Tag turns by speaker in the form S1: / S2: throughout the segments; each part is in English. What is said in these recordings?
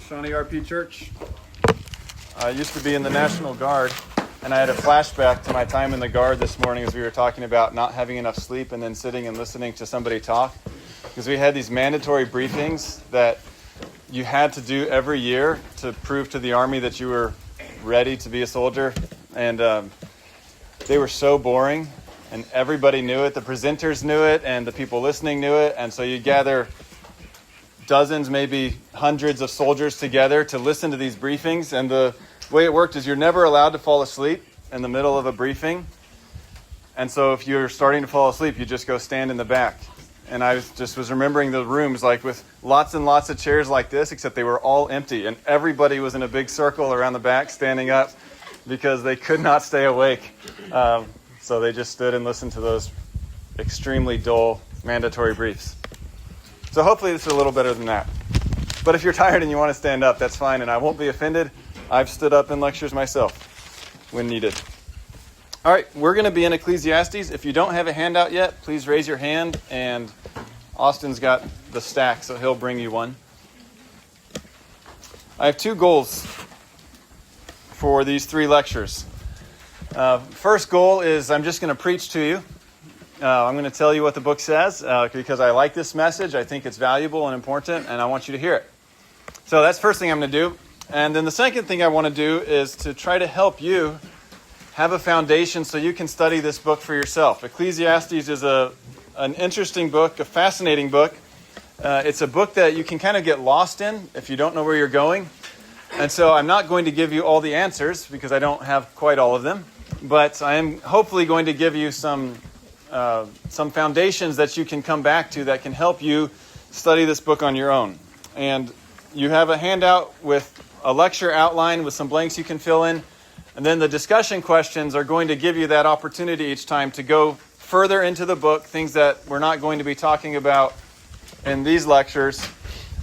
S1: Shawnee RP Church. I used to be in the National Guard, and I had a flashback to my time in the Guard this morning as we were talking about not having enough sleep and then sitting and listening to somebody talk. Because we had these mandatory briefings that you had to do every year to prove to the Army that you were ready to be a soldier. And they were so boring, and everybody knew it. The presenters knew it, and the people listening knew it. And so you gather dozens, maybe hundreds of soldiers together to listen to these briefings. And the way it worked is you're never allowed to fall asleep in the middle of a briefing. And so if you're starting to fall asleep, you just go stand in the back. And I was remembering the rooms like with lots and lots of chairs like this, except they were all empty. And everybody was in a big circle around the back standing up because they could not stay awake. So they just stood and listened to those extremely dull mandatory briefs. So hopefully this is a little better than that. But if you're tired and you want to stand up, that's fine, and I won't be offended. I've stood up in lectures myself when needed. All right, we're going to be in Ecclesiastes. If you don't have a handout yet, please raise your hand, and Austin's got the stack, so he'll bring you one. I have two goals for these three lectures. First goal is I'm just going to preach to you. I'm going to tell you what the book says because I like this message. I think it's valuable and important, and I want you to hear it. So that's the first thing I'm going to do. And then the second thing I want to do is to try to help you have a foundation so you can study this book for yourself. Ecclesiastes is an interesting book, a fascinating book. It's a book that you can kind of get lost in if you don't know where you're going. And so I'm not going to give you all the answers because I don't have quite all of them. But I am hopefully going to give you some foundations that you can come back to that can help you study this book on your own. And you have a handout with a lecture outline with some blanks you can fill in. And then the discussion questions are going to give you that opportunity each time to go further into the book, things that we're not going to be talking about in these lectures,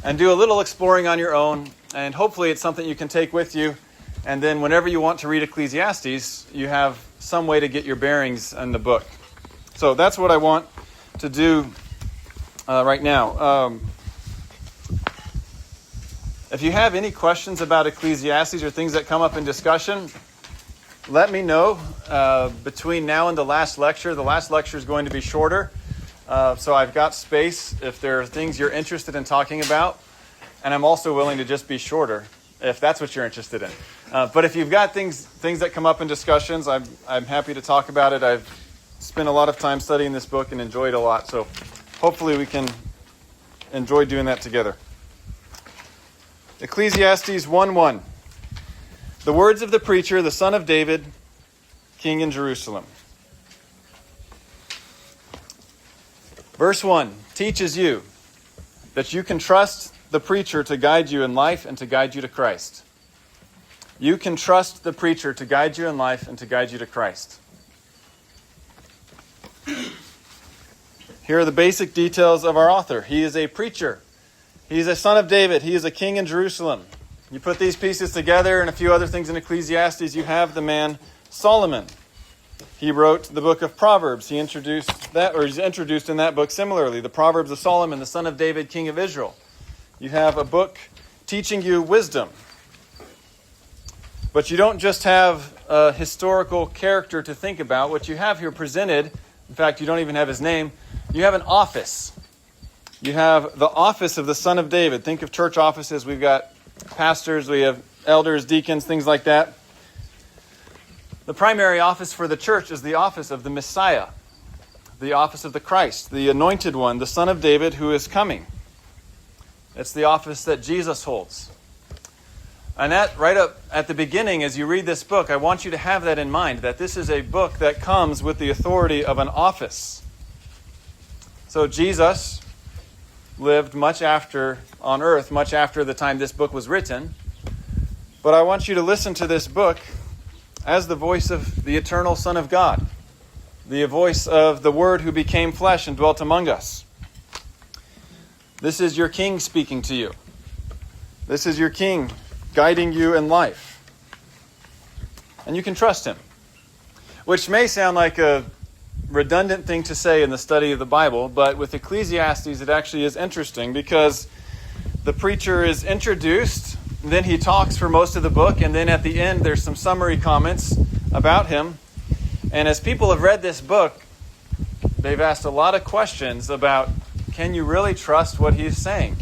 S1: and do a little exploring on your own. And hopefully it's something you can take with you. And then whenever you want to read Ecclesiastes, you have some way to get your bearings in the book. So that's what I want to do right now. If you have any questions about Ecclesiastes or things that come up in discussion, let me know between now and the last lecture. The last lecture is going to be shorter, so I've got space if there are things you're interested in talking about. And I'm also willing to just be shorter if that's what you're interested in. But if you've got things that come up in discussions, I'm happy to talk about it. I've spent a lot of time studying this book and enjoyed it a lot. So hopefully we can enjoy doing that together. Ecclesiastes 1:1. The words of the preacher, the son of David, king in Jerusalem. Verse 1 teaches you that you can trust the preacher to guide you in life and to guide you to Christ. You can trust the preacher to guide you in life and to guide you to Christ. Here are the basic details of our author. He is a preacher. He is a son of David. He is a king in Jerusalem. You put these pieces together and a few other things in Ecclesiastes, you have the man Solomon. He wrote the book of Proverbs. He's introduced in that book similarly. The Proverbs of Solomon, the son of David, king of Israel. You have a book teaching you wisdom. But you don't just have a historical character to think about. What you have here presented, in fact, you don't even have his name, you have an office. You have the office of the son of David. Think of church offices. We've got pastors, we have elders, deacons, things like that. The primary office for the church is the office of the Messiah, the office of the Christ, the anointed one, the son of David who is coming. It's the office that Jesus holds. And that right up at the beginning, as you read this book, I want you to have that in mind, that this is a book that comes with the authority of an office. So Jesus lived much after on earth, much after the time this book was written. But I want you to listen to this book as the voice of the eternal Son of God, the voice of the Word who became flesh and dwelt among us. This is your King speaking to you. This is your King guiding you in life. And you can trust him. Which may sound like a redundant thing to say in the study of the Bible, but with Ecclesiastes it actually is interesting because the preacher is introduced then he talks for most of the book, and then at the end there's some summary comments about him. And as people have read this book, they've asked a lot of questions about, can you really trust what he's saying?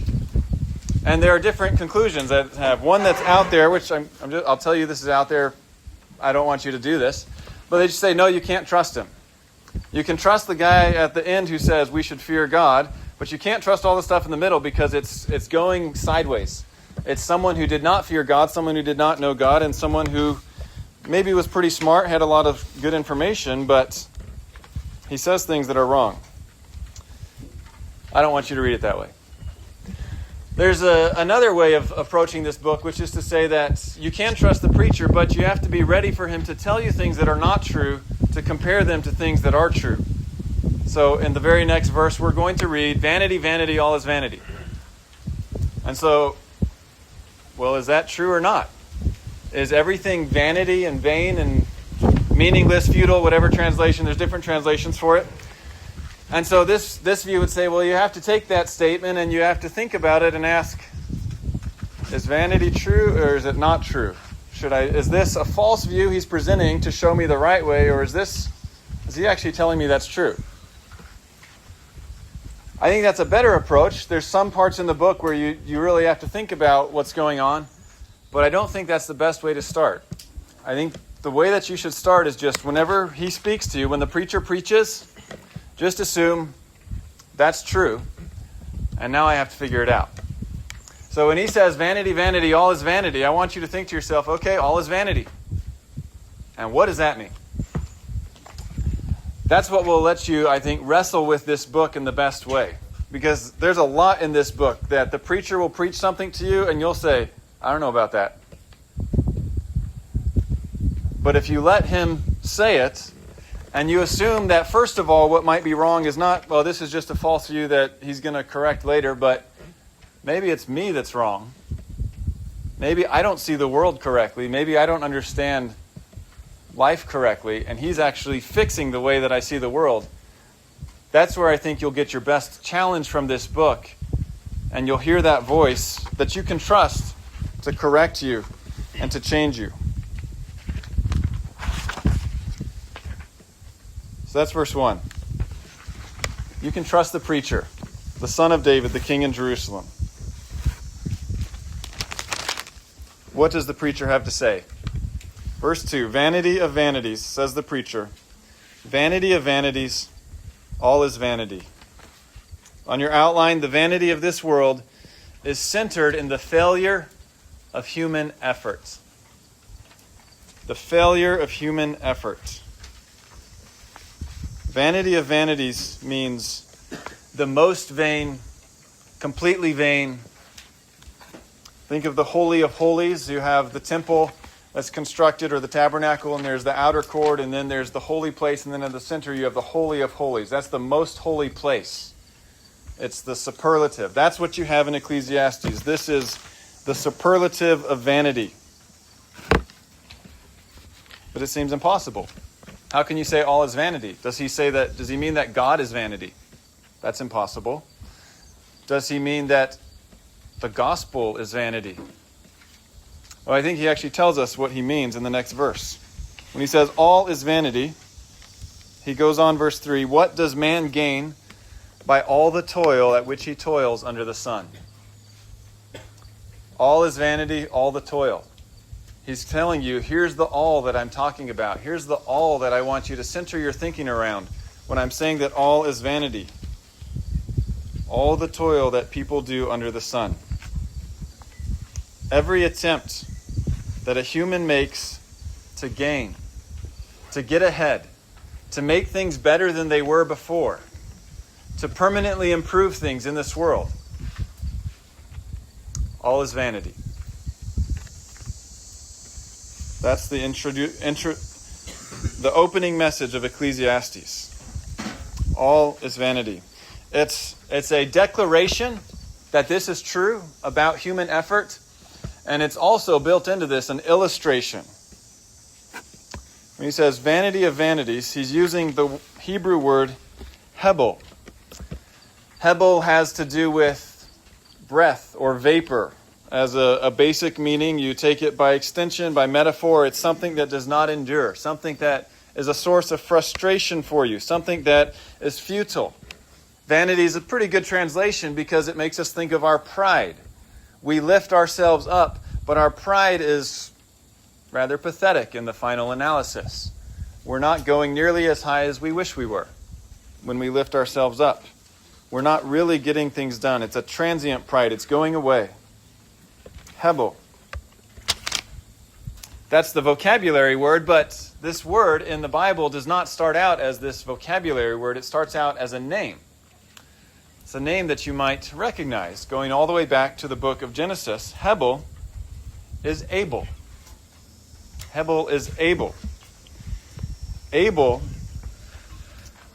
S1: And there are different conclusions that have one that's out there, which I'll tell you this is out there. I don't want you to do this. But they just say, no, you can't trust him. You can trust the guy at the end who says we should fear God, but you can't trust all the stuff in the middle because it's going sideways. It's someone who did not fear God, someone who did not know God, and someone who maybe was pretty smart, had a lot of good information, but he says things that are wrong. I don't want you to read it that way. There's another way of approaching this book, which is to say that you can trust the preacher, but you have to be ready for him to tell you things that are not true, to compare them to things that are true. So in the very next verse, we're going to read, vanity, vanity, all is vanity. And so, well, is that true or not? Is everything vanity and vain and meaningless, futile, whatever translation? There's different translations for it. And so this view would say, well, you have to take that statement and you have to think about it and ask, is vanity true or is it not true? Is this a false view he's presenting to show me the right way, or is he actually telling me that's true? I think that's a better approach. There's some parts in the book where you really have to think about what's going on, but I don't think that's the best way to start. I think the way that you should start is just whenever he speaks to you, when the preacher preaches, just assume that's true, and now I have to figure it out. So when he says, vanity, vanity, all is vanity, I want you to think to yourself, okay, all is vanity. And what does that mean? That's what will let you, I think, wrestle with this book in the best way. Because there's a lot in this book that the preacher will preach something to you, and you'll say, I don't know about that. But if you let him say it, and you assume that, first of all, what might be wrong is not, well, this is just a false view that he's going to correct later, but maybe it's me that's wrong. Maybe I don't see the world correctly. Maybe I don't understand life correctly, and he's actually fixing the way that I see the world. That's where I think you'll get your best challenge from this book, and you'll hear that voice that you can trust to correct you and to change you. So that's verse 1. You can trust the preacher, the son of David, the king in Jerusalem. What does the preacher have to say? Verse 2, vanity of vanities, says the preacher. Vanity of vanities, all is vanity. On your outline, the vanity of this world is centered in the failure of human effort. The failure of human effort. Vanity of vanities means the most vain, completely vain. Think of the Holy of Holies. You have the temple that's constructed, or the tabernacle, and there's the outer court, and then there's the holy place, and then in the center you have the Holy of Holies. That's the most holy place. It's the superlative. That's what you have in Ecclesiastes. This is the superlative of vanity. But it seems impossible. How can you say all is vanity? Does he mean that God is vanity? That's impossible. Does he mean that the gospel is vanity? Well, I think he actually tells us what he means in the next verse. When he says all is vanity, he goes on, verse 3, what does man gain by all the toil at which he toils under the sun? All is vanity, all the toil. He's telling you, here's the all that I'm talking about. Here's the all that I want you to center your thinking around when I'm saying that all is vanity. All the toil that people do under the sun. Every attempt that a human makes to gain, to get ahead, to make things better than they were before, to permanently improve things in this world, all is vanity. That's the opening message of Ecclesiastes. All is vanity. It's a declaration that this is true about human effort, and it's also built into this an illustration. When he says vanity of vanities, he's using the Hebrew word hebel. Hebel has to do with breath or vapor. as a basic meaning. You take it by extension, by metaphor. It's something that does not endure, something that is a source of frustration for you, something that is futile. Vanity is a pretty good translation because it makes us think of our pride. We lift ourselves up, but our pride is rather pathetic in the final analysis. We're not going nearly as high as we wish we were when we lift ourselves up. We're not really getting things done. It's a transient pride. It's going away. Hebel. That's the vocabulary word, but this word in the Bible does not start out as this vocabulary word. It starts out as a name. It's a name that you might recognize. Going all the way back to the book of Genesis, Hebel is Abel. Hebel is Abel. Abel,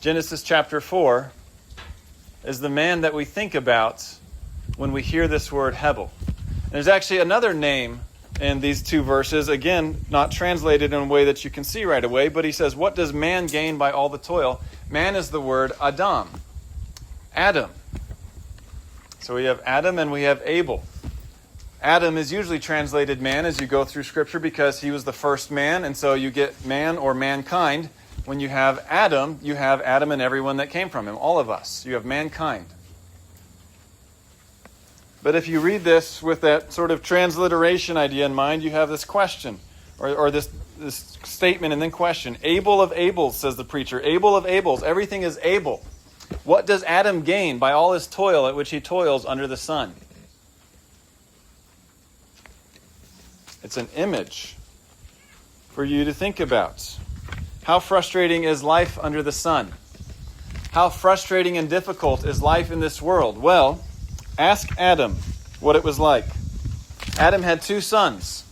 S1: Genesis chapter 4, is the man that we think about when we hear this word Hebel. There's actually another name in these two verses, again, not translated in a way that you can see right away, but he says, what does man gain by all the toil? Man is the word Adam. Adam. So we have Adam and we have Abel. Adam is usually translated man as you go through Scripture because he was the first man, and so you get man or mankind. When you have Adam and everyone that came from him, all of us. You have mankind. But if you read this with that sort of transliteration idea in mind, you have this question, or this statement and then question. Abel of Abels, says the preacher. Abel of Abels. Everything is Abel. What does Adam gain by all his toil at which he toils under the sun? It's an image for you to think about. How frustrating is life under the sun? How frustrating and difficult is life in this world? Well, ask Adam what it was like. Adam had two sons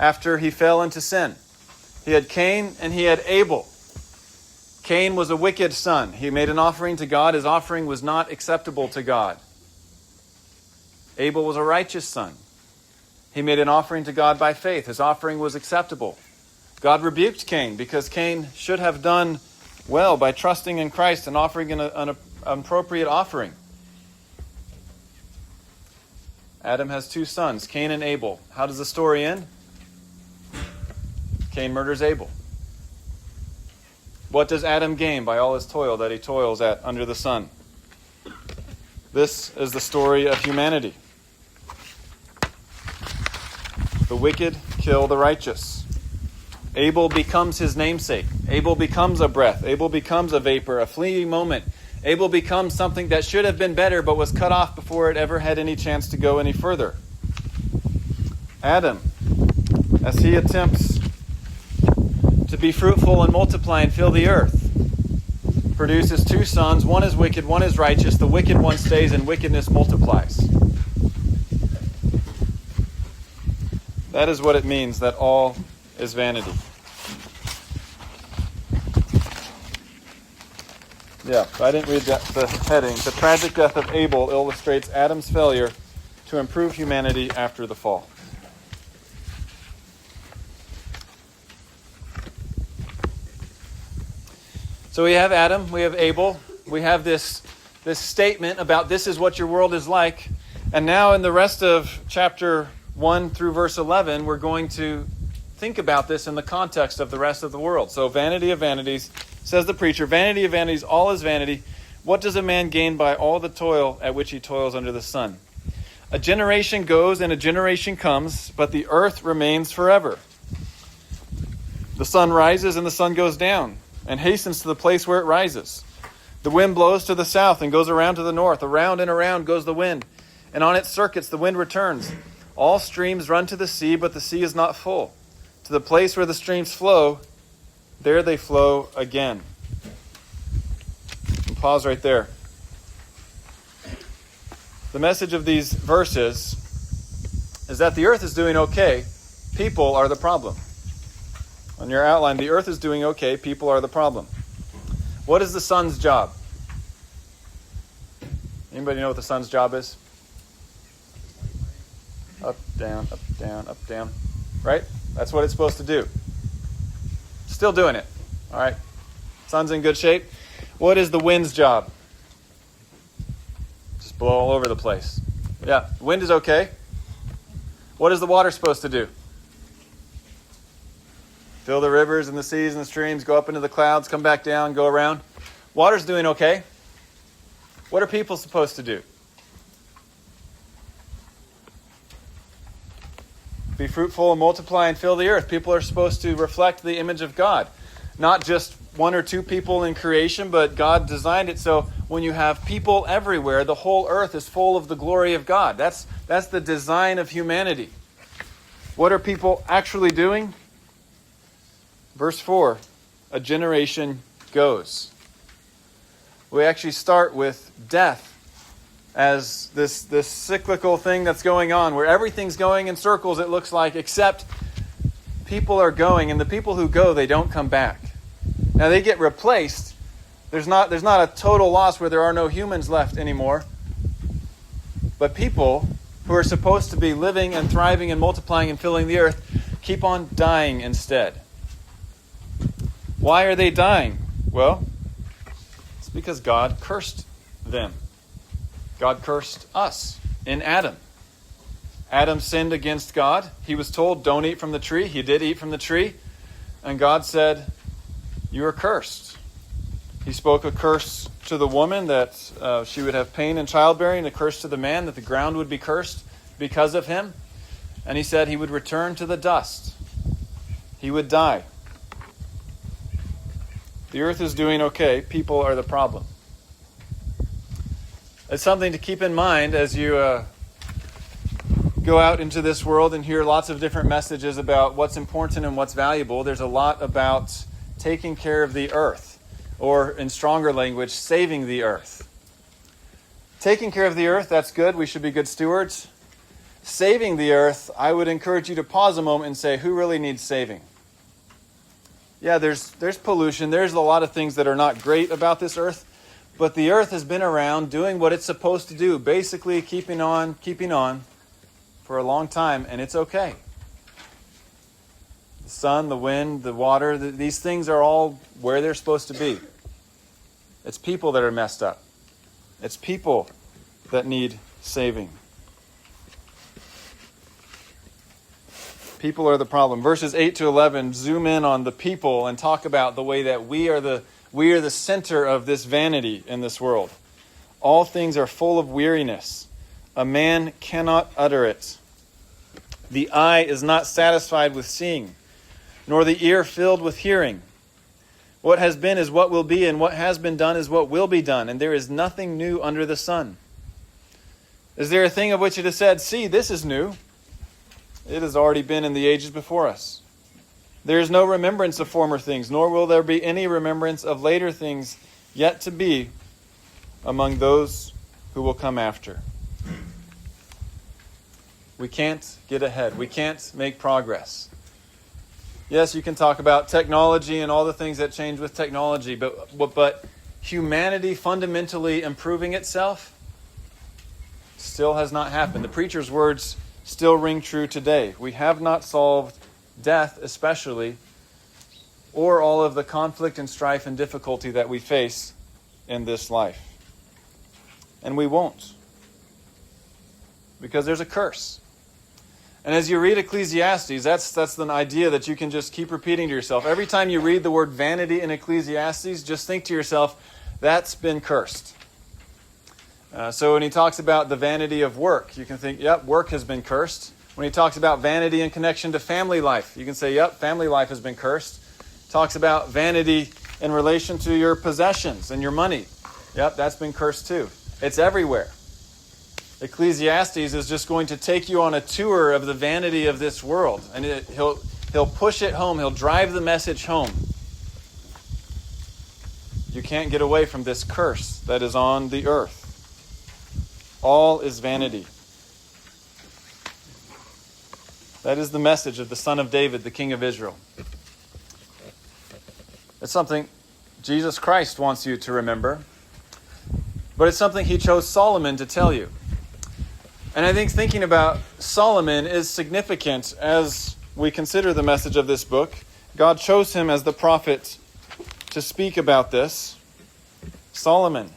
S1: after he fell into sin. He had Cain and he had Abel. Cain was a wicked son. He made an offering to God. His offering was not acceptable to God. Abel was a righteous son. He made an offering to God by faith. His offering was acceptable. God rebuked Cain because Cain should have done well by trusting in Christ and offering an appropriate offering. Adam has two sons, Cain and Abel. How does the story end? Cain murders Abel. What does Adam gain by all his toil that he toils at under the sun? This is the story of humanity. The wicked kill the righteous. Abel becomes his namesake. Abel becomes a breath. Abel becomes a vapor, a fleeting moment. Abel becomes something that should have been better but was cut off before it ever had any chance to go any further. Adam, as he attempts to be fruitful and multiply and fill the earth, produces two sons. One is wicked, one is righteous. The wicked one stays and wickedness multiplies. That is what it means that all is vanity. Yeah, I didn't read the heading. The tragic death of Abel illustrates Adam's failure to improve humanity after the fall. So we have Adam, we have Abel, we have this statement about this is what your world is like. And now in the rest of chapter 1 through verse 11, we're going to think about this in the context of the rest of the world. So vanity of vanities, says the preacher, vanity of vanities, all is vanity. What does a man gain by all the toil at which he toils under the sun? A generation goes and a generation comes, but the earth remains forever. The sun rises and the sun goes down and hastens to the place where it rises. The wind blows to the south and goes around to the north. Around and around goes the wind, and on its circuits the wind returns. All streams run to the sea, but the sea is not full. To the place where the streams flow, there they flow again. And pause right there. The message of these verses is that the earth is doing okay. People are the problem. On your outline, the earth is doing okay. People are the problem. What is the sun's job? Anybody know what the sun's job is? Up, down, up, down, up, down. Right? That's what it's supposed to do. Still doing it. All right. Sun's in good shape. What is the wind's job? Just blow all over the place. Yeah, wind is okay. What is the water supposed to do? Fill the rivers and the seas and the streams, go up into the clouds, come back down, go around. Water's doing okay. What are people supposed to do? Be fruitful and multiply and fill the earth. People are supposed to reflect the image of God. Not just one or two people in creation, but God designed it so when you have people everywhere, the whole earth is full of the glory of God. That's the design of humanity. What are people actually doing? Verse 4, a generation goes. We actually start with death as this cyclical thing that's going on, where everything's going in circles, it looks like, except people are going, and the people who go, they don't come back. Now they get replaced. There's not a total loss where there are no humans left anymore. But people who are supposed to be living and thriving and multiplying and filling the earth keep on dying instead. Why are they dying? Well, it's because God cursed them. God cursed us in Adam. Adam sinned against God. He was told, don't eat from the tree. He did eat from the tree. And God said, you are cursed. He spoke a curse to the woman that she would have pain in childbearing, a curse to the man that the ground would be cursed because of him. And he said he would return to the dust. He would die. The earth is doing okay. People are the problem. It's something to keep in mind as you go out into this world and hear lots of different messages about what's important and what's valuable. There's a lot about taking care of the earth, or in stronger language, saving the earth. Taking care of the earth, that's good. We should be good stewards. Saving the earth, I would encourage you to pause a moment and say, who really needs saving? Yeah, there's pollution. There's a lot of things that are not great about this earth. But the earth has been around doing what it's supposed to do, basically keeping on for a long time, and it's okay. The sun, the wind, the water, these things are all where they're supposed to be. It's people that are messed up. It's people that need saving. People are the problem. Verses 8 to 11 zoom in on the people and talk about the way that we are the center of this vanity in this world. All things are full of weariness. A man cannot utter it. The eye is not satisfied with seeing, nor the ear filled with hearing. What has been is what will be, and what has been done is what will be done, and there is nothing new under the sun. Is there a thing of which it is said, see, this is new? It has already been in the ages before us. There is no remembrance of former things, nor will there be any remembrance of later things yet to be among those who will come after. We can't get ahead. We can't make progress. Yes, you can talk about technology and all the things that change with technology, but humanity fundamentally improving itself still has not happened. The preacher's words still ring true today. We have not solved death especially, or all of the conflict and strife and difficulty that we face in this life. And we won't. Because there's a curse. And as you read Ecclesiastes, that's an idea that you can just keep repeating to yourself. Every time you read the word vanity in Ecclesiastes, just think to yourself, that's been cursed. So when he talks about the vanity of work, you can think, yep, work has been cursed. When he talks about vanity in connection to family life, you can say, yep, family life has been cursed. Talks about vanity in relation to your possessions and your money. Yep, that's been cursed too. It's everywhere. Ecclesiastes is just going to take you on a tour of the vanity of this world. And he'll push it home. He'll drive the message home. You can't get away from this curse that is on the earth. All is vanity. That is the message of the Son of David, the King of Israel. It's something Jesus Christ wants you to remember. But it's something he chose Solomon to tell you. And I think thinking about Solomon is significant as we consider the message of this book. God chose him as the prophet to speak about this. Solomon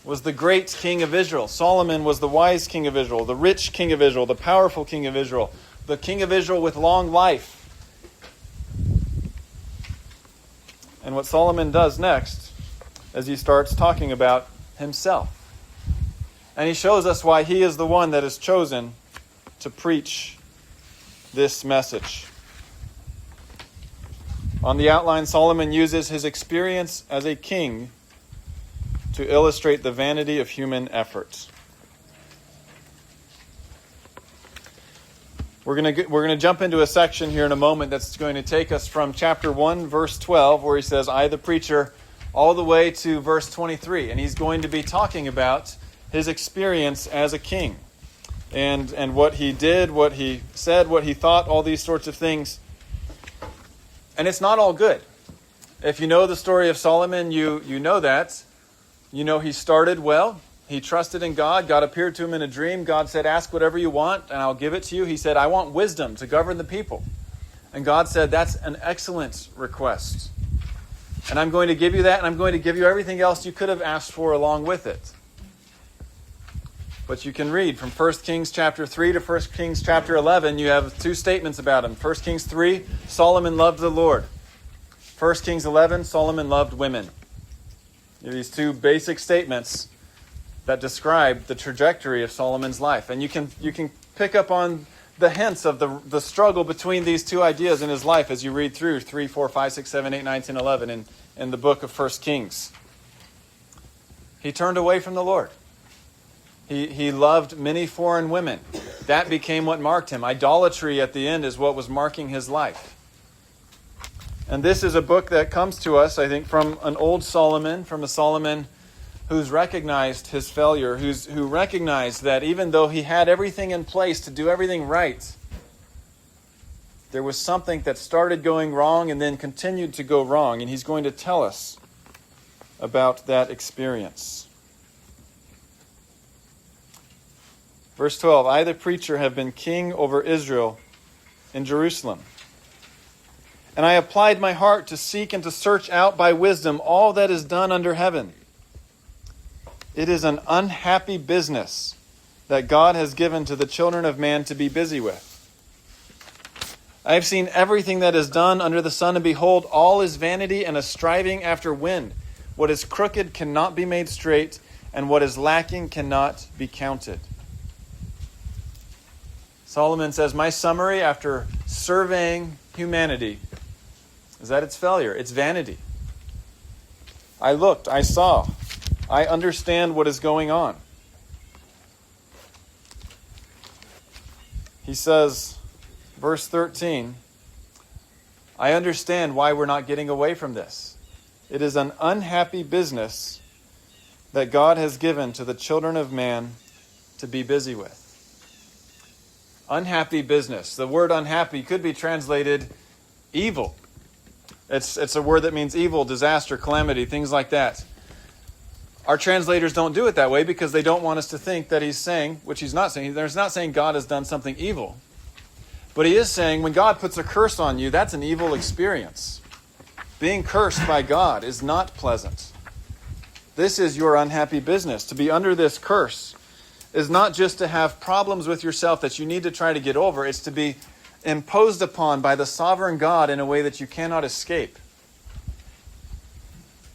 S1: was the great king of Israel. Solomon was the wise king of Israel, the rich king of Israel, the powerful king of Israel, the king of Israel with long life. And what Solomon does next is he starts talking about himself. And he shows us why he is the one that is chosen to preach this message. On the outline, Solomon uses his experience as a king to illustrate the vanity of human effort. We're going to jump into a section here in a moment that's going to take us from chapter 1, verse 12, where he says, I, the preacher, all the way to verse 23. And he's going to be talking about his experience as a king and what he did, what he said, what he thought, all these sorts of things. And it's not all good. If you know the story of Solomon, you know that. You know he started well. He trusted in God. God appeared to him in a dream. God said, ask whatever you want and I'll give it to you. He said, I want wisdom to govern the people. And God said, that's an excellent request. And I'm going to give you that, and I'm going to give you everything else you could have asked for along with it. But you can read from 1 Kings chapter 3 to 1 Kings chapter 11. You have two statements about him. 1 Kings 3, Solomon loved the Lord. 1 Kings 11, Solomon loved women. These two basic statements that describe the trajectory of Solomon's life. And you can pick up on the hints of the struggle between these two ideas in his life as you read through 3, 4, 5, 6, 7, 8, 9, 10, 11 in the book of 1 Kings. He turned away from the Lord. He loved many foreign women. That became what marked him. Idolatry at the end is what was marking his life. And this is a book that comes to us, I think, from an old Solomon, from a Solomon who's recognized his failure, who recognized that even though he had everything in place to do everything right, there was something that started going wrong and then continued to go wrong. And he's going to tell us about that experience. Verse 12, I, the preacher, have been king over Israel in Jerusalem. And I applied my heart to seek and to search out by wisdom all that is done under heaven. It is an unhappy business that God has given to the children of man to be busy with. I have seen everything that is done under the sun, and behold, all is vanity and a striving after wind. What is crooked cannot be made straight, and what is lacking cannot be counted. Solomon says, my summary after surveying humanity is that it's failure. It's vanity. I looked, I saw, I understand what is going on. He says, verse 13, I understand why we're not getting away from this. It is an unhappy business that God has given to the children of man to be busy with. Unhappy business. The word unhappy could be translated evil. It's a word that means evil, disaster, calamity, things like that. Our translators don't do it that way because they don't want us to think that he's saying, which he's not saying. He's not saying God has done something evil. But he is saying when God puts a curse on you, that's an evil experience. Being cursed by God is not pleasant. This is your unhappy business. To be under this curse is not just to have problems with yourself that you need to try to get over. It's to be imposed upon by the sovereign God in a way that you cannot escape.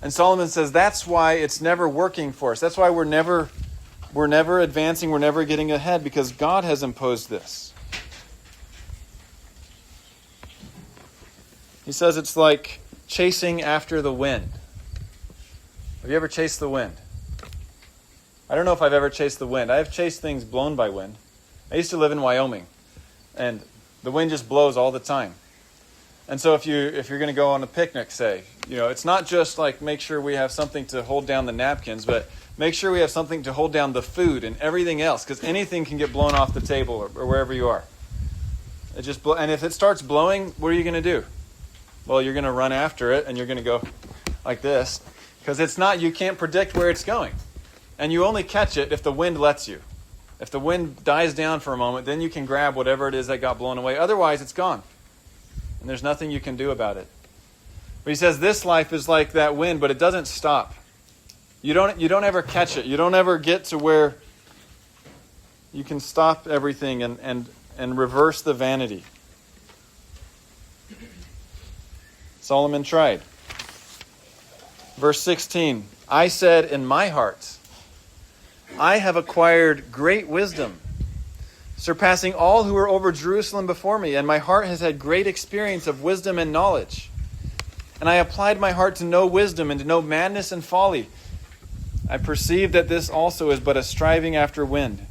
S1: And Solomon says that's why it's never working for us. That's why we're never advancing, we're never getting ahead, because God has imposed this. He says it's like chasing after the wind. Have you ever chased the wind? I don't know if I've ever chased the wind. I have chased things blown by wind. I used to live in Wyoming, and the wind just blows all the time. And so if you're going to go on a picnic, say, it's not just like make sure we have something to hold down the napkins, but make sure we have something to hold down the food and everything else, because anything can get blown off the table or wherever you are. And if it starts blowing, what are you going to do? Well, you're going to run after it, and you're going to go like this, because you can't predict where it's going. And you only catch it if the wind lets you. If the wind dies down for a moment, then you can grab whatever it is that got blown away. Otherwise, it's gone. And there's nothing you can do about it. But he says this life is like that wind, but it doesn't stop. You don't ever catch it. You don't ever get to where you can stop everything and and reverse the vanity. Solomon tried. Verse 16, I said in my heart, I have acquired great wisdom, surpassing all who were over Jerusalem before me, and my heart has had great experience of wisdom and knowledge. And I applied my heart to know wisdom and to know madness and folly. I perceive that this also is but a striving after wind.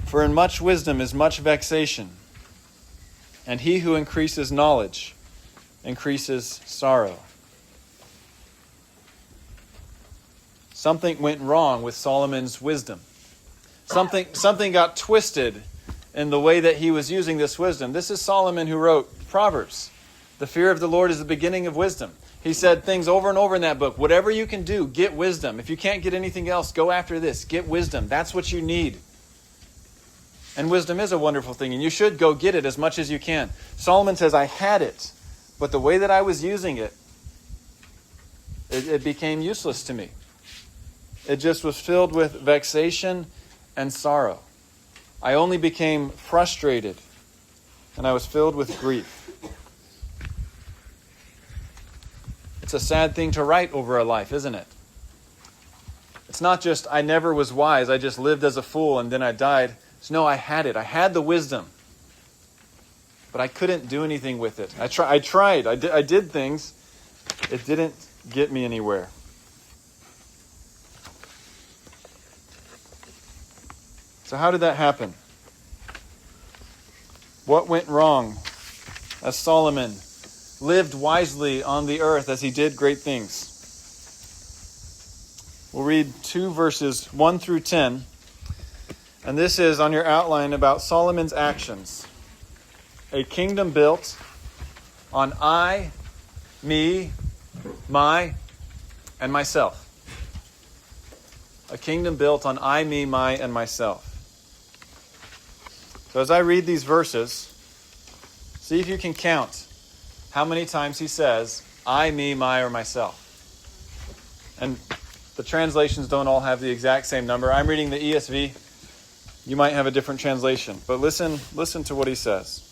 S1: For in much wisdom is much vexation, and he who increases knowledge increases sorrow. Something went wrong with Solomon's wisdom. Something got twisted in the way that he was using this wisdom. This is Solomon who wrote Proverbs. The fear of the Lord is the beginning of wisdom. He said things over and over in that book. Whatever you can do, get wisdom. If you can't get anything else, go after this. Get wisdom. That's what you need. And wisdom is a wonderful thing, and you should go get it as much as you can. Solomon says, I had it, but the way that I was using it, it became useless to me. It just was filled with vexation and sorrow. I only became frustrated, and I was filled with grief. It's a sad thing to write over a life, isn't it? It's not just, I never was wise, I just lived as a fool and then I died. It's, no, I had it. I had the wisdom. But I couldn't do anything with it. I tried. I did things. It didn't get me anywhere. So how did that happen? What went wrong as Solomon lived wisely on the earth as he did great things? We'll read 2 verses 1 through 10. And this is on your outline about Solomon's actions. A kingdom built on I, me, my, and myself. A kingdom built on I, me, my, and myself. So as I read these verses, see if you can count how many times he says, I, me, my, or myself. And the translations don't all have the exact same number. I'm reading the ESV. You might have a different translation. But listen to what he says.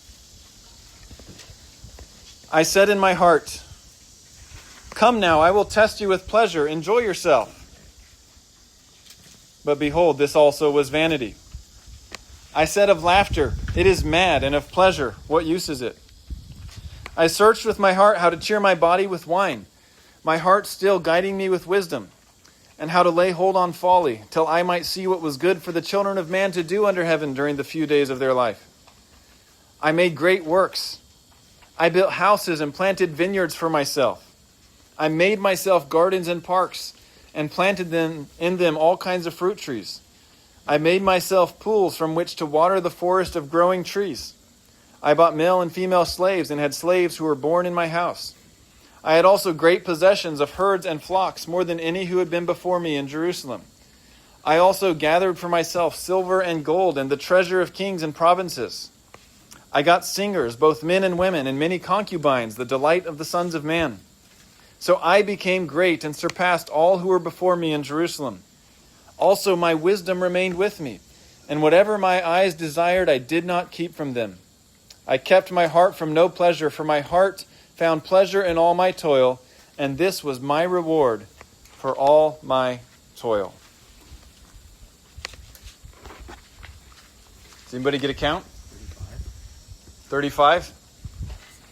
S1: I said in my heart, come now, I will test you with pleasure. Enjoy yourself. But behold, this also was vanity. I said of laughter, it is mad, and of pleasure, what use is it? I searched with my heart how to cheer my body with wine, my heart still guiding me with wisdom, and how to lay hold on folly, till I might see what was good for the children of man to do under heaven during the few days of their life. I made great works. I built houses and planted vineyards for myself. I made myself gardens and parks, and planted in them all kinds of fruit trees. I made myself pools from which to water the forest of growing trees. I bought male and female slaves and had slaves who were born in my house. I had also great possessions of herds and flocks, more than any who had been before me in Jerusalem. I also gathered for myself silver and gold and the treasure of kings and provinces. I got singers, both men and women, and many concubines, the delight of the sons of man. So I became great and surpassed all who were before me in Jerusalem. Also my wisdom remained with me, and whatever my eyes desired I did not keep from them. I kept my heart from no pleasure, for my heart found pleasure in all my toil, and this was my reward for all my toil. Does anybody get a count? 35?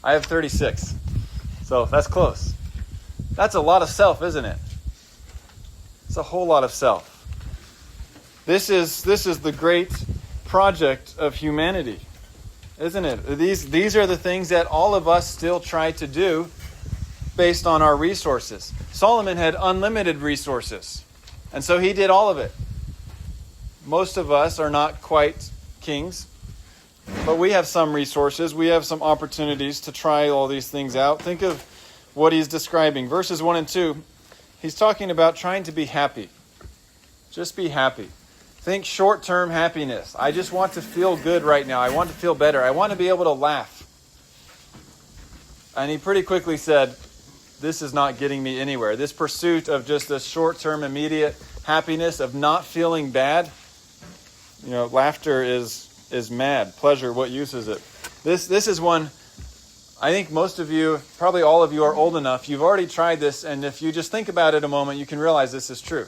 S1: I have 36. So that's close. That's a lot of self, isn't it? It's a whole lot of self. This is the great project of humanity, isn't it? These are the things that all of us still try to do based on our resources. Solomon had unlimited resources, and so he did all of it. Most of us are not quite kings, but we have some resources. We have some opportunities to try all these things out. Think of what he's describing. Verses 1 and 2, he's talking about trying to be happy. Just be happy. Think short-term happiness. I just want to feel good right now. I want to feel better. I want to be able to laugh. And he pretty quickly said, this is not getting me anywhere. This pursuit of just this short-term immediate happiness, of not feeling bad, laughter is is mad. Pleasure, what use is it? This is one, I think most of you, probably all of you are old enough. You've already tried this, and if you just think about it a moment, you can realize this is true.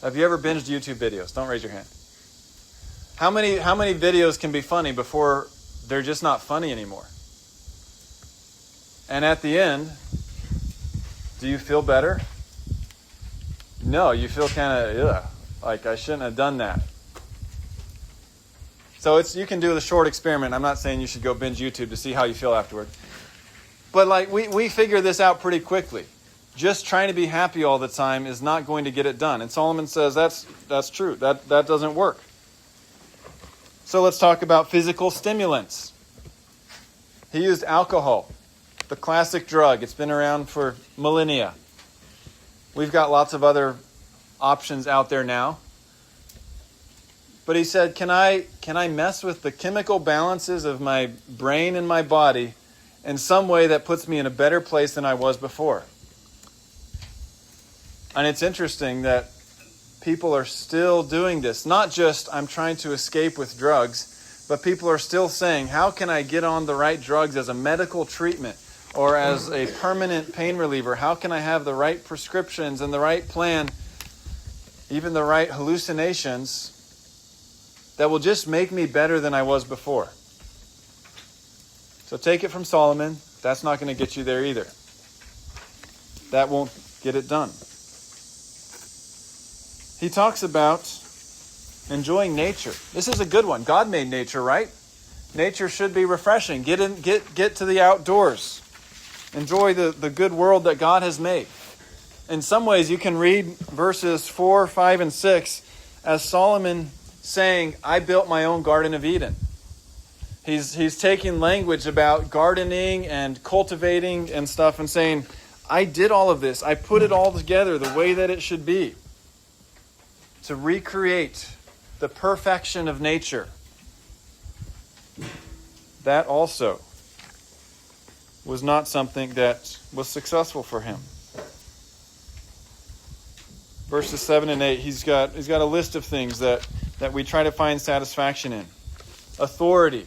S1: Have you ever binged YouTube videos? Don't raise your hand. How many videos can be funny before they're just not funny anymore? And at the end, do you feel better? No, you feel kind of, like I shouldn't have done that. So you can do the short experiment. I'm not saying you should go binge YouTube to see how you feel afterward. But like we figure this out pretty quickly. Just trying to be happy all the time is not going to get it done. And Solomon says that's true. That doesn't work. So let's talk about physical stimulants. He used alcohol, the classic drug. It's been around for millennia. We've got lots of other options out there now. But he said, can I mess with the chemical balances of my brain and my body in some way that puts me in a better place than I was before? And it's interesting that people are still doing this. Not just, I'm trying to escape with drugs, but people are still saying, how can I get on the right drugs as a medical treatment or as a permanent pain reliever? How can I have the right prescriptions and the right plan, even the right hallucinations that will just make me better than I was before? So take it from Solomon. That's not going to get you there either. That won't get it done. He talks about enjoying nature. This is a good one. God made nature, right? Nature should be refreshing. Get to the outdoors. Enjoy the good world that God has made. In some ways, you can read verses 4, 5, and 6 as Solomon saying, I built my own Garden of Eden. He's taking language about gardening and cultivating and stuff and saying, I did all of this. I put it all together the way that it should be. To recreate the perfection of nature. That also was not something that was successful for him. Verses 7 and 8, he's got a list of things that we try to find satisfaction in. Authority.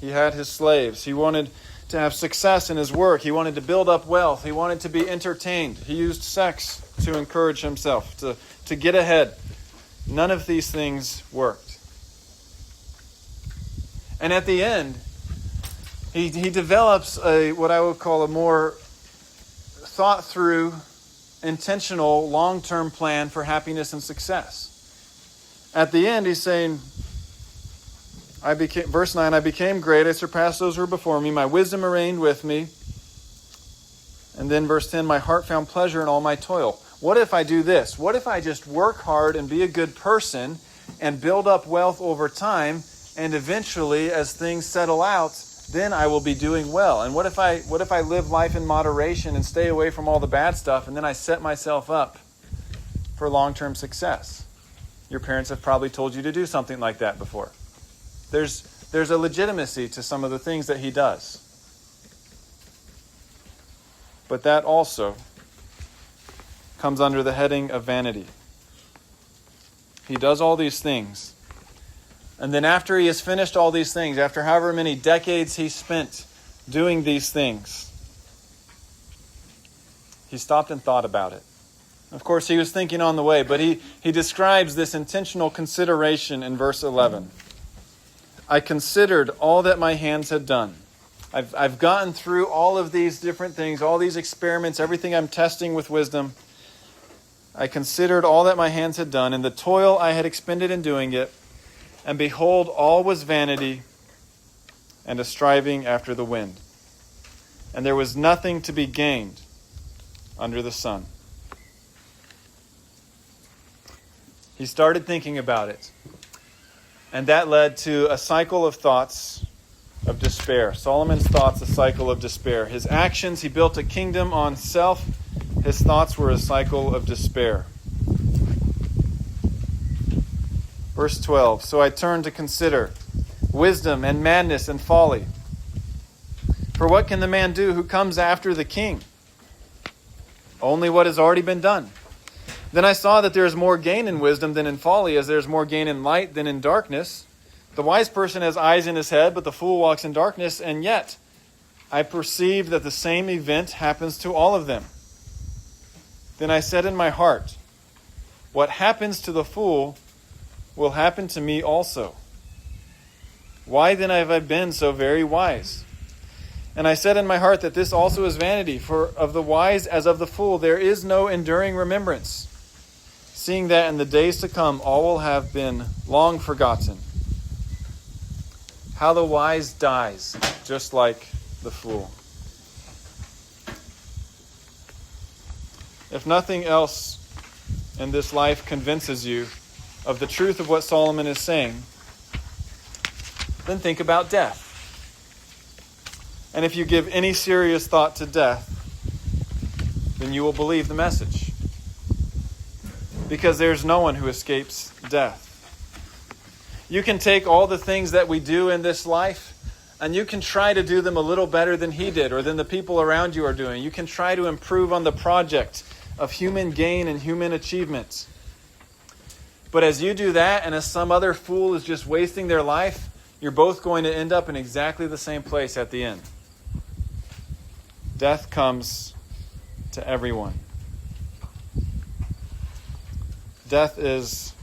S1: He had his slaves. He wanted to have success in his work. He wanted to build up wealth. He wanted to be entertained. He used sex to encourage himself, to get ahead. None of these things worked. And at the end, he develops what I would call a more thought through, intentional, long-term plan for happiness and success. At the end, he's saying, verse 9, I became great, I surpassed those who were before me, my wisdom reigned with me. And then verse 10, my heart found pleasure in all my toil. What if I do this? What if I just work hard and be a good person and build up wealth over time, and eventually, as things settle out, then I will be doing well? And what if I live life in moderation and stay away from all the bad stuff, and then I set myself up for long-term success? Your parents have probably told you to do something like that before. There's a legitimacy to some of the things that he does. But that also comes under the heading of vanity. He does all these things. And then after he has finished all these things, after however many decades he spent doing these things, he stopped and thought about it. Of course, he was thinking on the way, but he describes this intentional consideration in verse 11. I considered all that my hands had done. I've gotten through all of these different things, all these experiments, everything I'm testing with wisdom. I considered all that my hands had done, and the toil I had expended in doing it. And behold, all was vanity and a striving after the wind. And there was nothing to be gained under the sun. He started thinking about it. And that led to a cycle of thoughts of despair. Solomon's thoughts, a cycle of despair. His actions, he built a kingdom on self. His thoughts were a cycle of despair. Verse 12, so I turned to consider wisdom and madness and folly. For what can the man do who comes after the king? Only what has already been done. Then I saw that there is more gain in wisdom than in folly, as there is more gain in light than in darkness. The wise person has eyes in his head, but the fool walks in darkness, and yet I perceive that the same event happens to all of them. Then I said in my heart, what happens to the fool will happen to me also. Why then have I been so very wise? And I said in my heart that this also is vanity, for of the wise as of the fool there is no enduring remembrance, seeing that in the days to come all will have been long forgotten. How the wise dies, just like the fool. If nothing else in this life convinces you of the truth of what Solomon is saying, then think about death. And if you give any serious thought to death, then you will believe the message. Because there's no one who escapes death. You can take all the things that we do in this life, and you can try to do them a little better than he did or than the people around you are doing. You can try to improve on the project of human gain and human achievement. But as you do that, and as some other fool is just wasting their life, you're both going to end up in exactly the same place at the end. Death comes to everyone. Death is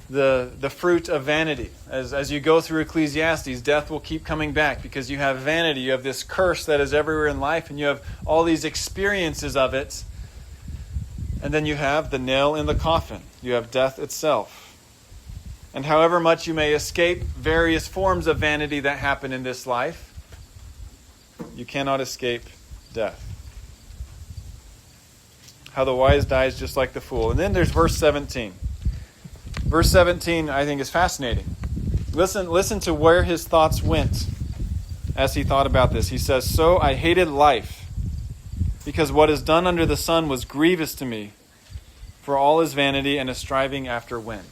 S1: the fruit of vanity. As you go through Ecclesiastes, death will keep coming back because you have vanity. You have this curse that is everywhere in life, and you have all these experiences of it. And then you have the nail in the coffin. You have death itself. And however much you may escape various forms of vanity that happen in this life, you cannot escape death. How the wise dies just like the fool. And then there's verse 17. Verse 17, I think, is fascinating. Listen to where his thoughts went as he thought about this. He says, so I hated life, because what is done under the sun was grievous to me, for all is vanity and a striving after wind.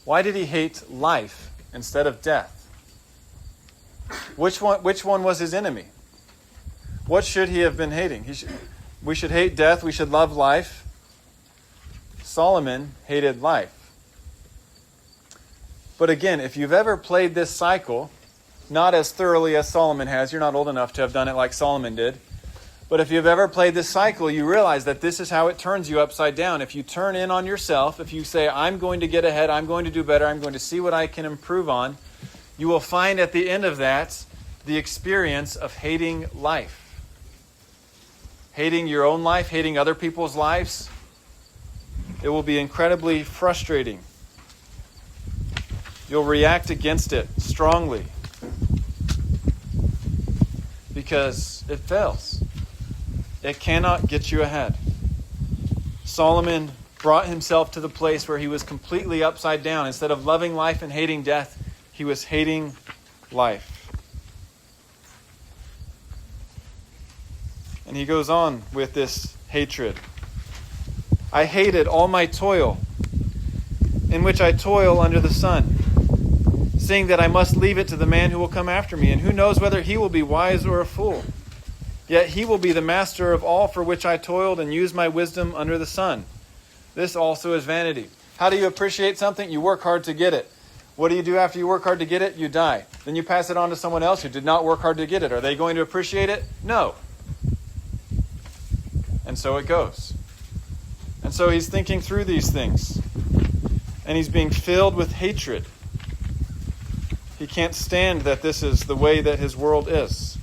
S1: Why did he hate life instead of death? Which one was his enemy? What should he have been hating? We should hate death. We should love life. Solomon hated life. But again, if you've ever played this cycle, not as thoroughly as Solomon has, you're not old enough to have done it like Solomon did, but if you've ever played this cycle, you realize that this is how it turns you upside down. If you turn in on yourself, if you say, I'm going to get ahead, I'm going to do better, I'm going to see what I can improve on, you will find at the end of that the experience of hating life. Hating your own life, hating other people's lives. It will be incredibly frustrating. You'll react against it strongly because it fails. It cannot get you ahead. Solomon brought himself to the place where he was completely upside down. Instead of loving life and hating death, he was hating life. And he goes on with this hatred. I hated all my toil, in which I toil under the sun, seeing that I must leave it to the man who will come after me, and who knows whether he will be wise or a fool. Yet he will be the master of all for which I toiled and used my wisdom under the sun. This also is vanity. How do you appreciate something? You work hard to get it. What do you do after you work hard to get it? You die. Then you pass it on to someone else who did not work hard to get it. Are they going to appreciate it? No. And so it goes. And so he's thinking through these things. And he's being filled with hatred. He can't stand that this is the way that his world is.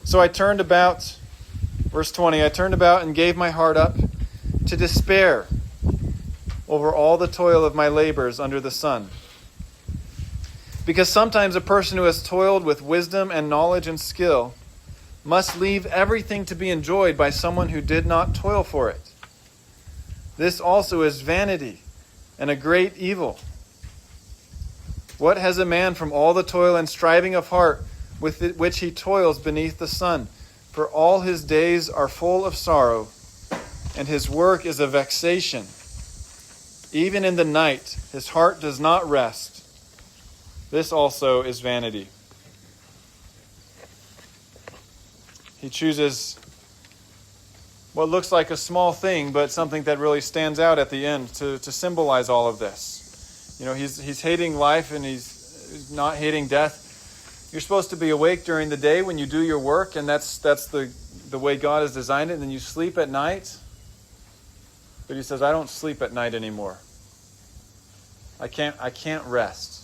S1: So I turned about, verse 20, I turned about and gave my heart up to despair over all the toil of my labors under the sun. Because sometimes a person who has toiled with wisdom and knowledge and skill must leave everything to be enjoyed by someone who did not toil for it. This also is vanity and a great evil. What has a man from all the toil and striving of heart with which he toils beneath the sun? For all his days are full of sorrow, and his work is a vexation. Even in the night, his heart does not rest. This also is vanity. He chooses what looks like a small thing, but something that really stands out at the end to symbolize all of this. He's hating life and he's not hating death. You're supposed to be awake during the day when you do your work, and that's the way God has designed it, and then you sleep at night. But he says, I don't sleep at night anymore. I can't rest.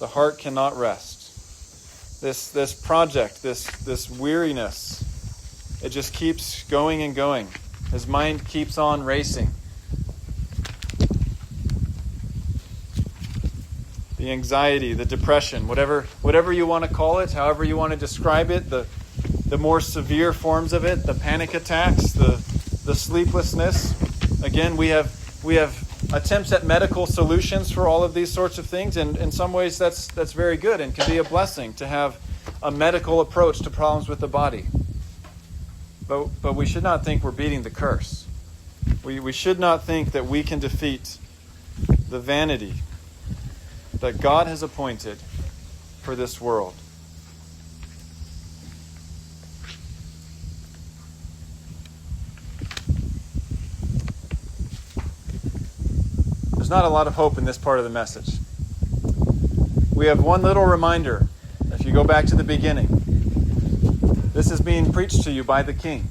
S1: The heart cannot rest. This project, this weariness, it just keeps going and going. His mind keeps on racing. The anxiety, the depression, whatever you want to call it, however you want to describe it, the more severe forms of it, the panic attacks, the sleeplessness. Again, we have attempts at medical solutions for all of these sorts of things, and in some ways that's very good and can be a blessing to have a medical approach to problems with the body. But we should not think we're beating the curse. We should not think that we can defeat the vanity that God has appointed for this world. There's not a lot of hope in this part of the message. We have one little reminder. If you go back to the beginning, this is being preached to you by the King.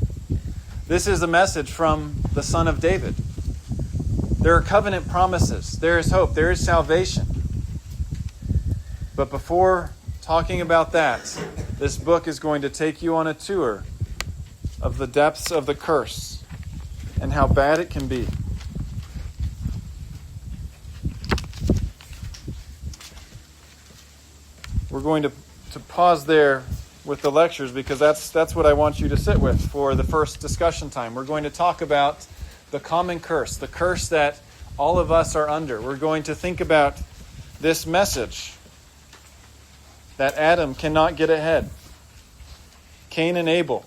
S1: This is a message from the Son of David. There are covenant promises. There is hope. There is salvation. But before talking about that, this book is going to take you on a tour of the depths of the curse and how bad it can be. We're going to pause there with the lectures because that's what I want you to sit with for the first discussion time. We're going to talk about the common curse, the curse that all of us are under. We're going to think about this message that Adam cannot get ahead. Cain and Abel.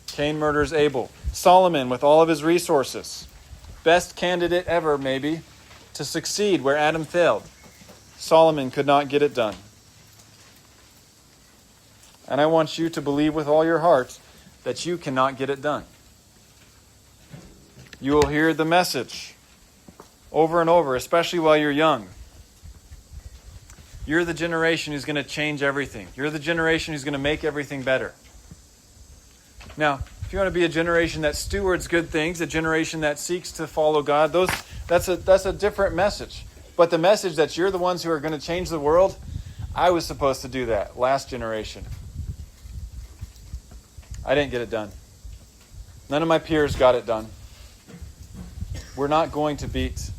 S1: Cain murders Abel. Solomon with all of his resources. Best candidate ever, maybe, to succeed where Adam failed. Solomon could not get it done. And I want you to believe with all your heart that you cannot get it done. You will hear the message over and over, especially while you're young. You're the generation who's going to change everything. You're the generation who's going to make everything better. Now, if you want to be a generation that stewards good things, a generation that seeks to follow God, that's a different message. But the message that you're the ones who are going to change the world, I was supposed to do that last generation. I didn't get it done. None of my peers got it done. We're not going to beat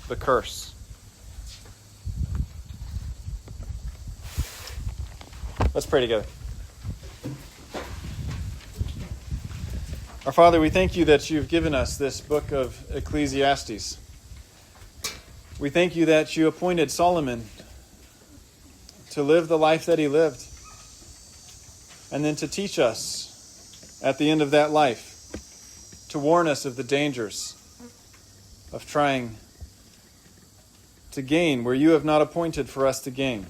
S1: the curse. Let's pray together. Our Father, we thank you that you've given us this book of Ecclesiastes. We thank you that you appointed Solomon to live the life that he lived, and then to teach us at the end of that life, to warn us of the dangers of trying to gain where you have not appointed for us to gain,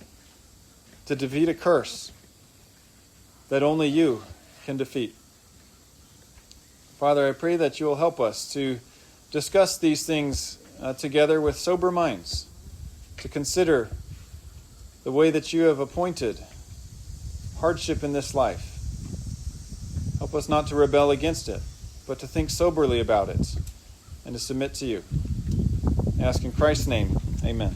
S1: to defeat a curse that only you can defeat. Father, I pray that you will help us to discuss these things together with sober minds, to consider the way that you have appointed hardship in this life. Help us not to rebel against it, but to think soberly about it and to submit to you. I ask in Christ's name, amen.